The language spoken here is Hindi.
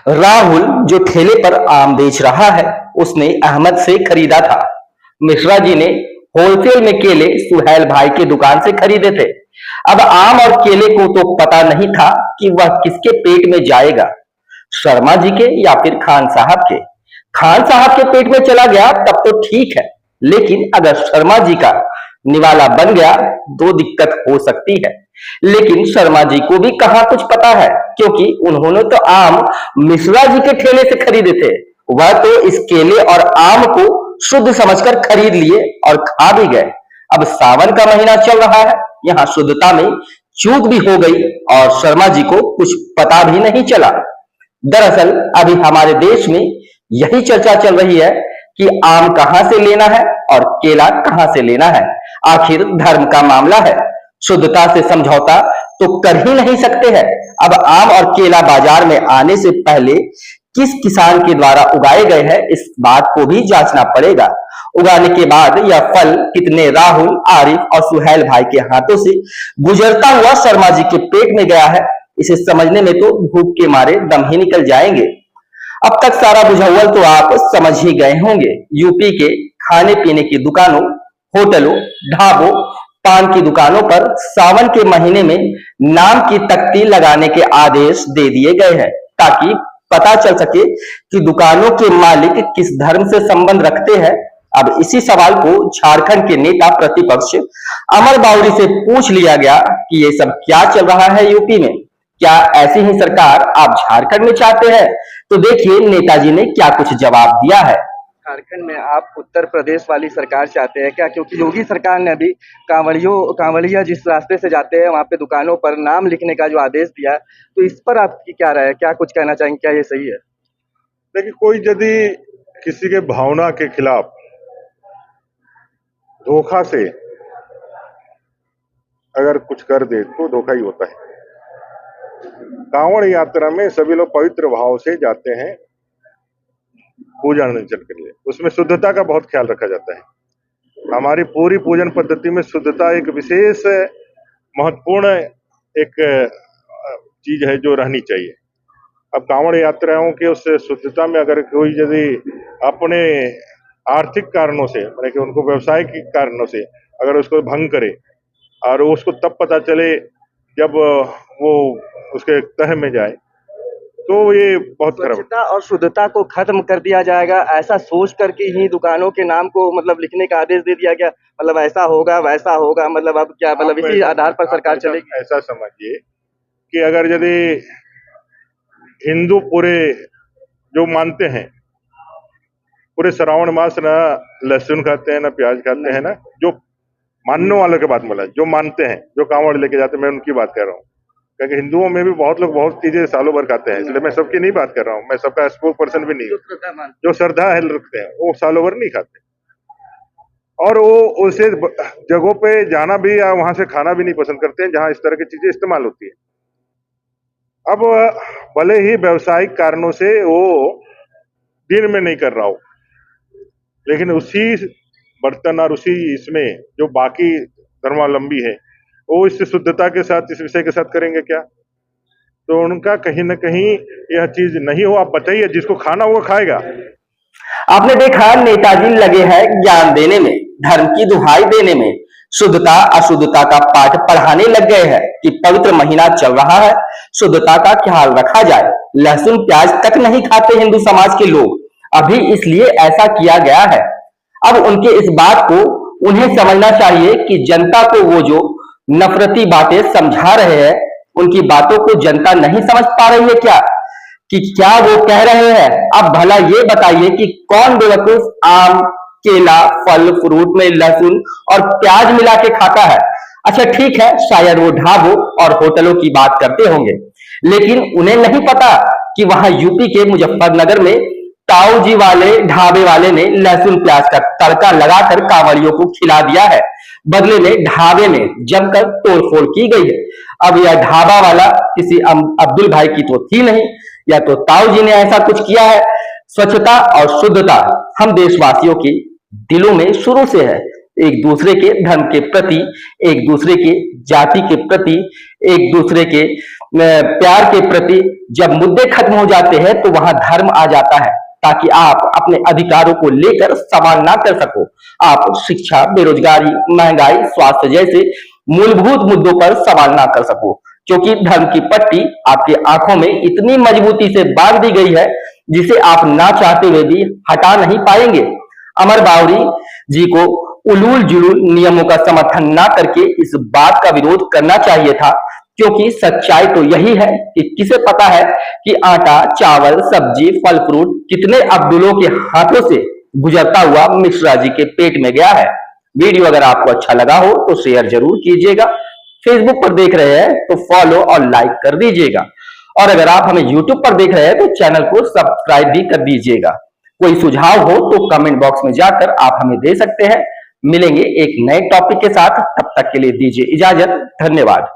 राहुल जो ठेले पर आम बेच रहा है उसने अहमद से खरीदा था। मिश्रा जी ने होलसेल में केले सुहेल भाई की दुकान से खरीदे थे। अब आम और केले को तो पता नहीं था कि वह किसके पेट में जाएगा, शर्मा जी के या फिर खान साहब के। खान साहब के पेट में चला गया तब तो ठीक है, लेकिन अगर शर्मा जी का निवाला बन गया तो दिक्कत हो सकती है। लेकिन शर्मा जी को भी कहाँ कुछ पता है, क्योंकि उन्होंने तो आम मिश्रा जी के ठेले से खरीदे थे। वह तो इस केले और आम को शुद्ध समझकर खरीद लिए और खा भी गए। अब सावन का महीना चल रहा है, यहाँ शुद्धता में चूक भी हो गई और शर्मा जी को कुछ पता भी नहीं चला। दरअसल अभी हमारे देश में यही चर्चा चल रही है कि आम कहां से लेना है और केला कहां से लेना है। आखिर धर्म का मामला है, शुद्धता से समझौता तो कर ही नहीं सकते हैं। अब आम और केला बाजार में आने से पहले किस किसान के द्वारा उगाए गए हैं, इस बात को भी जांचना पड़ेगा। उगाने के बाद यह फल कितने राहुल, आरिफ और सुहेल भाई के हाथों से गुजरता हुआ शर्मा जी के पेट में गया है, इसे समझने में तो भूख के मारे दम ही निकल जाएंगे। अब तक सारा बुझावल तो आप समझ ही गए होंगे। यूपी के खाने पीने की दुकानों, होटलों, ढाबों, पान की दुकानों पर सावन के महीने में नाम की तख्ती लगाने के आदेश दे दिए गए हैं, ताकि पता चल सके कि दुकानों के मालिक किस धर्म से संबंध रखते हैं। अब इसी सवाल को झारखंड के नेता प्रतिपक्ष अमर बाउरी से पूछ लिया गया कि ये सब क्या चल रहा है यूपी में, क्या ऐसी ही सरकार आप झारखंड में चाहते हैं? तो देखिए नेताजी ने क्या कुछ जवाब दिया है। झारखंड में आप उत्तर प्रदेश वाली सरकार चाहते हैं क्या? क्योंकि योगी सरकार ने अभी कांवड़िया जिस रास्ते से जाते हैं वहां पे दुकानों पर नाम लिखने का जो आदेश दिया है, तो इस पर आपकी क्या राय है? क्या कुछ कहना चाहेंगे, क्या ये सही है? देखिए, कोई यदि किसी के भावना के खिलाफ धोखा से अगर कुछ कर दे तो धोखा ही होता है। कांवड़ यात्रा में सभी लोग पवित्र भाव से जाते हैं पूजन अर्चन के लिए, उसमें शुद्धता का बहुत ख्याल रखा जाता है। हमारी पूरी पूजन पद्धति में शुद्धता एक विशेष महत्वपूर्ण एक चीज है जो रहनी चाहिए। अब कांवड़ यात्राओं के उस शुद्धता में अगर कोई यदि अपने आर्थिक कारणों से, माने कि उनको व्यवसायिक कारणों से अगर उसको भंग करे और उसको तब पता चले जब वो उसके तह में जाए, तो ये बहुत खराब। स्वच्छता और शुद्धता को खत्म कर दिया जाएगा ऐसा सोच करके ही दुकानों के नाम को मतलब लिखने का आदेश दे दिया गया। मतलब ऐसा होगा वैसा होगा, मतलब अब क्या, मतलब इसी आधार पर सरकार चलेगी? ऐसा समझिए कि अगर यदि हिंदू पूरे जो मानते हैं, पूरे श्रावण मास ना लहसुन खाते हैं ना प्याज खाते हैं, ना जो मानने वालों की बात बोला, जो मानते हैं, जो कांवड़ लेके जाते हैं, मैं उनकी बात कर रहा हूँ। क्योंकि हिंदुओं में भी बहुत लोग बहुत चीजें सालों भर खाते हैं, इसलिए मैं सबकी नहीं बात कर रहा हूँ, मैं सबका स्पोक पर्सन भी नहीं हूँ। जो श्रद्धा है रखते हैं वो सालों भर नहीं खाते, और वो उसे जगहों पे जाना भी या वहां से खाना भी नहीं पसंद करते हैं जहां इस तरह की चीजें इस्तेमाल होती है। अब भले ही व्यवसायिक कारणों से वो दिन में नहीं कर रहा हो, लेकिन उसी बर्तन और उसी इसमें जो बाकी धर्मावलंबी है वो इस शुद्धता के साथ, इस विषय के साथ करेंगे क्या? तो उनका कहीं ना कहीं यह चीज नहीं हो। आप बताइए, जिसको खाना होगा खाएगा। आपने देखा नेताजी लगे हैं ज्ञान देने में, धर्म की दुहाई देने में, शुद्धता अशुद्धता का पाठ पढ़ाने लग गए हैं कि पवित्र महीना चल रहा है, शुद्धता का ख्याल रखा जाए। लहसुन प्याज तक नहीं खाते हिंदू समाज के लोग, अभी इसलिए ऐसा किया गया है। अब उनके इस बात को उन्हें समझना चाहिए कि जनता को वो जो नफरती बातें समझा रहे हैं, उनकी बातों को जनता नहीं समझ पा रही है क्या, कि क्या वो कह रहे हैं। अब भला ये बताइए कि कौन बेवकूफ आम, केला, फल फ्रूट में लहसुन और प्याज मिला के खाता है? अच्छा ठीक है, शायद वो ढाबों और होटलों की बात करते होंगे, लेकिन उन्हें नहीं पता कि वहां यूपी के मुजफ्फरनगर में ताऊ जी वाले ढाबे वाले ने लहसुन प्याज का तड़का लगाकर कांवड़ियों को खिला दिया है। बदले में ढाबे में जमकर तोड़फोड़ की गई है। अब यह ढाबा वाला किसी अब्दुल भाई की तो थी नहीं, या तो ताऊ जी ने ऐसा कुछ किया है। स्वच्छता और शुद्धता हम देशवासियों के दिलों में शुरू से है। एक दूसरे के धर्म के प्रति, एक दूसरे के जाति के प्रति, एक दूसरे के प्यार के प्रति जब मुद्दे खत्म हो जाते हैं तो वहां धर्म आ जाता है, ताकि आप अपने अधिकारों को लेकर सवाल ना कर सको। आप शिक्षा, बेरोजगारी, महंगाई, स्वास्थ्य जैसे मूलभूत मुद्दों पर सवाल ना कर सको, क्योंकि धर्म की पट्टी आपकी आंखों में इतनी मजबूती से बांध दी गई है जिसे आप ना चाहते हुए भी हटा नहीं पाएंगे। अमर बावरी जी को उलूल जुलूल नियमों का समर्थन ना करके इस बात का विरोध करना चाहिए था, क्योंकि सच्चाई तो यही है कि किसे पता है कि आटा, चावल, सब्जी, फल फ्रूट कितने अब्दुलों के हाथों से गुजरता हुआ मिश्रा जी के पेट में गया है। वीडियो अगर आपको अच्छा लगा हो तो शेयर जरूर कीजिएगा। फेसबुक पर देख रहे हैं तो फॉलो और लाइक कर दीजिएगा, और अगर आप हमें यूट्यूब पर देख रहे हैं तो चैनल को सब्सक्राइब भी कर दीजिएगा। कोई सुझाव हो तो कमेंट बॉक्स में जाकर आप हमें दे सकते हैं। मिलेंगे एक नए टॉपिक के साथ, तब तक के लिए दीजिए इजाजत। धन्यवाद।